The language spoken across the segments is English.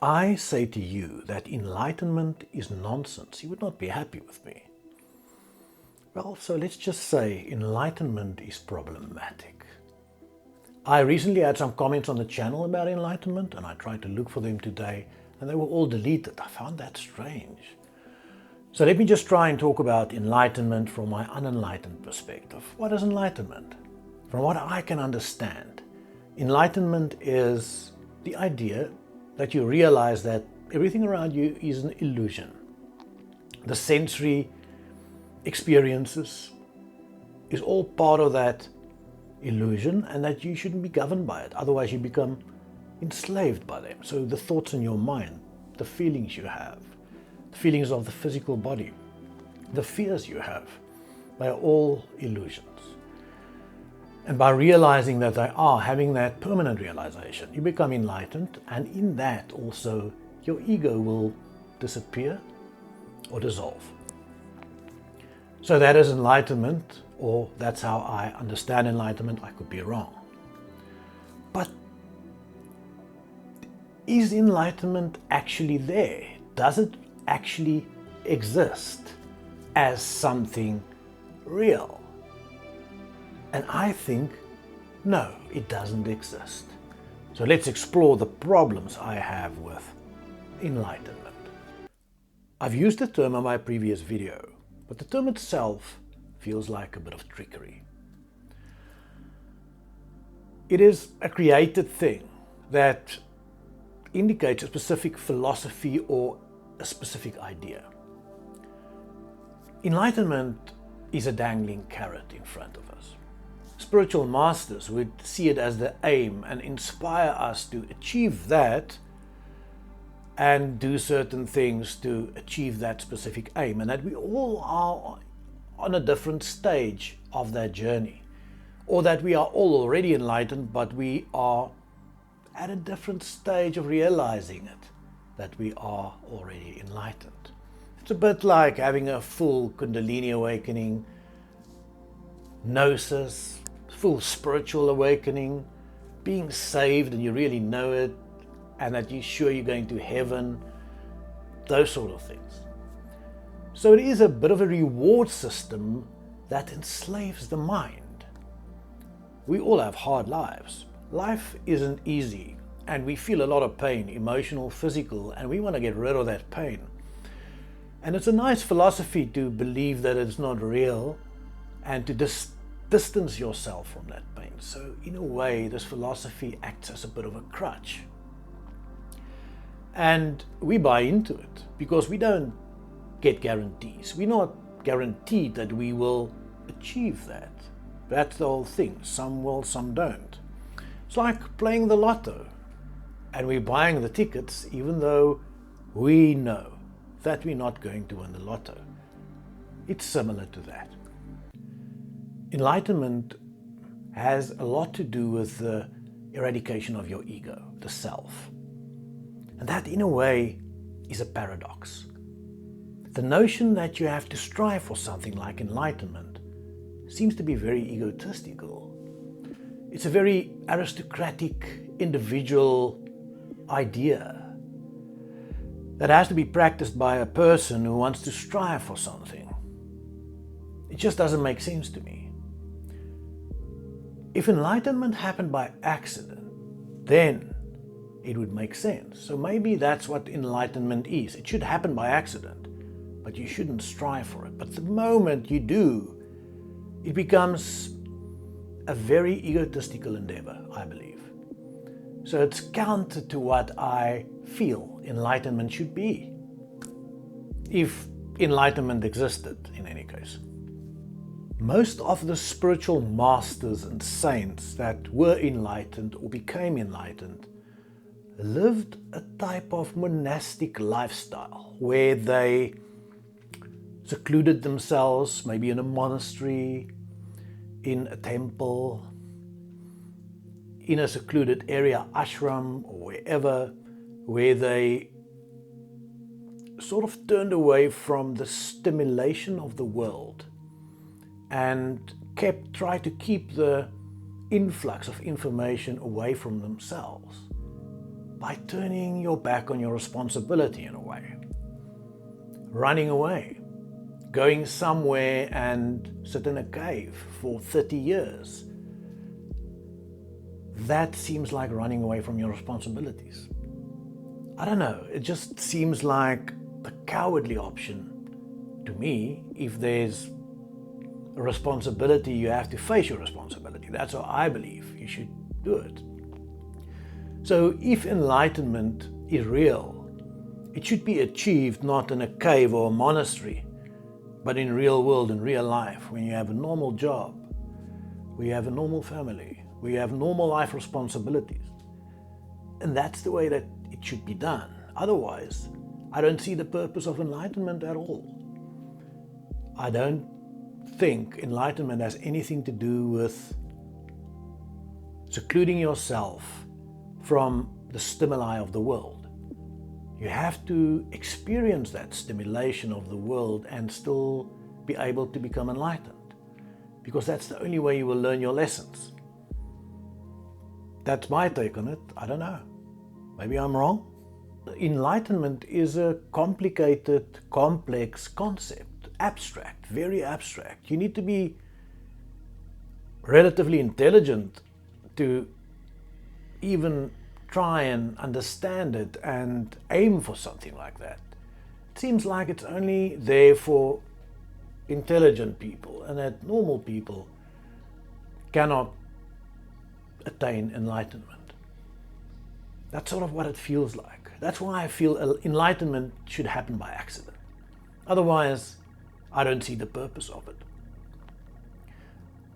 I say to you that enlightenment is nonsense, you would not be happy with me. Well, so let's just say enlightenment is problematic. I recently had some comments on the channel about enlightenment, and I tried to look for them today, and they were all deleted. I found that strange. So let me just try and talk about enlightenment from my unenlightened perspective. What is enlightenment? From what I can understand, enlightenment is the idea that you realize that everything around you is an illusion. The sensory experiences is all part of that illusion, and that you shouldn't be governed by it. Otherwise you become enslaved by them. So the thoughts in your mind, the feelings you have, the feelings of the physical body, the fears you have, they are all illusions. And by realizing that they are, having that permanent realization, you become enlightened, and in that also your ego will disappear or dissolve. So that is enlightenment, or that's how I understand enlightenment. I could be wrong. But is enlightenment actually there? Does it actually exist as something real? And I think, no, it doesn't exist. So let's explore the problems I have with enlightenment. I've used the term in my previous video, but the term itself feels like a bit of trickery. It is a created thing that indicates a specific philosophy or a specific idea. Enlightenment is a dangling carrot in front of us. Spiritual masters would see it as the aim and inspire us to achieve that and do certain things to achieve that specific aim, and that we all are on a different stage of that journey, or that we are all already enlightened, but we are at a different stage of realizing it, that we are already enlightened. It's a bit like having a full Kundalini awakening, gnosis, full spiritual awakening, being saved and you really know it, and that you're sure you're going to heaven, those sort of things. So it is a bit of a reward system that enslaves the mind. We all have hard lives. Life isn't easy, and we feel a lot of pain, emotional, physical, and we want to get rid of that pain. And it's a nice philosophy to believe that it's not real and to distance yourself from that pain. So in a way, this philosophy acts as a bit of a crutch. And we buy into it because we don't get guarantees. We're not guaranteed that we will achieve that. That's the whole thing. Some will, some don't. It's like playing the lotto, and we're buying the tickets even though we know that we're not going to win the lotto. It's similar to that. Enlightenment has a lot to do with the eradication of your ego, the self. And that, in a way, is a paradox. The notion that you have to strive for something like enlightenment seems to be very egotistical. It's a very aristocratic, individual idea that has to be practiced by a person who wants to strive for something. It just doesn't make sense to me. If enlightenment happened by accident, then it would make sense. So maybe that's what enlightenment is. It should happen by accident, but you shouldn't strive for it. But the moment you do, it becomes a very egotistical endeavor, I believe. So it's counter to what I feel enlightenment should be, if enlightenment existed in any case. Most of the spiritual masters and saints that were enlightened or became enlightened lived a type of monastic lifestyle where they secluded themselves, maybe in a monastery, in a temple, in a secluded area, ashram or wherever, where they sort of turned away from the stimulation of the world and tried to keep the influx of information away from themselves. by turning your back on your responsibility in a way. Running away, going somewhere and sit in a cave for 30 years. That seems like running away from your responsibilities. I don't know, it just seems like the cowardly option to me. If there's a responsibility, you have to face your responsibility. That's how I believe you should do it. So if enlightenment is real, it should be achieved not in a cave or a monastery, but in real world, in real life, when you have a normal job, when you have a normal family, when you have normal life responsibilities. And that's the way that it should be done. Otherwise, I don't see the purpose of enlightenment at all. I don't think enlightenment has anything to do with secluding yourself from the stimuli of the world. You have to experience that stimulation of the world and still be able to become enlightened, because that's the only way you will learn your lessons. That's my take on it. I don't know. Maybe I'm wrong. Enlightenment is a complicated, complex concept, abstract, very abstract. You need to be relatively intelligent to even try and understand it and aim for something like that. It seems like it's only there for intelligent people, and that normal people cannot attain enlightenment. That's sort of what it feels like. That's why I feel enlightenment should happen by accident. Otherwise, I don't see the purpose of it.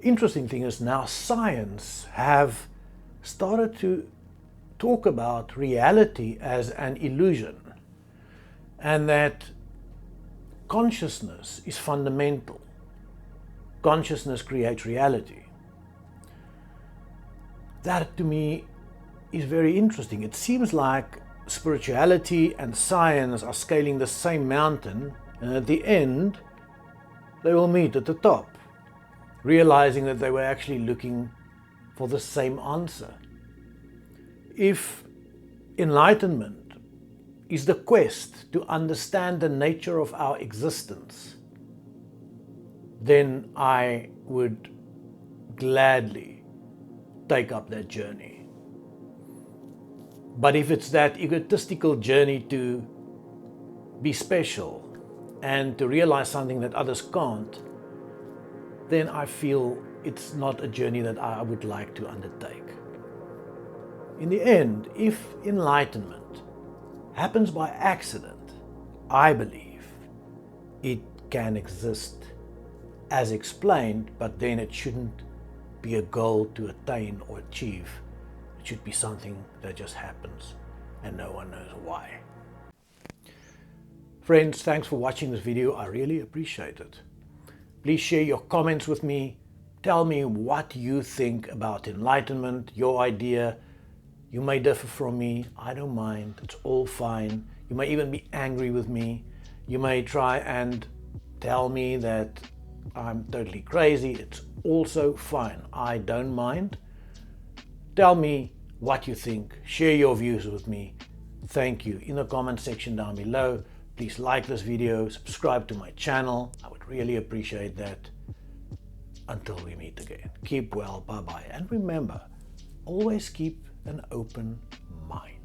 Interesting thing is now science have started to talk about reality as an illusion, and that consciousness is fundamental. Consciousness creates reality. That to me is very interesting. It seems like spirituality and science are scaling the same mountain, and at the end they will meet at the top, realizing that they were actually looking for the same answer. If enlightenment is the quest to understand the nature of our existence, then I would gladly take up that journey. But if it's that egotistical journey to be special and to realize something that others can't, then I feel it's not a journey that I would like to undertake. In the end, if enlightenment happens by accident, I believe it can exist as explained, but then it shouldn't be a goal to attain or achieve. It should be something that just happens and no one knows why. Friends, thanks for watching this video. I really appreciate it. Please share your comments with me. Tell me what you think about enlightenment, your idea. You may differ from me. I don't mind. It's all fine. You may even be angry with me. You may try and tell me that I'm totally crazy. It's also fine. I don't mind. Tell me what you think. Share your views with me. Thank you. In the comment section down below, please like this video, subscribe to my channel. I would really appreciate that. Until we meet again, keep well, bye-bye. And remember, always keep an open mind.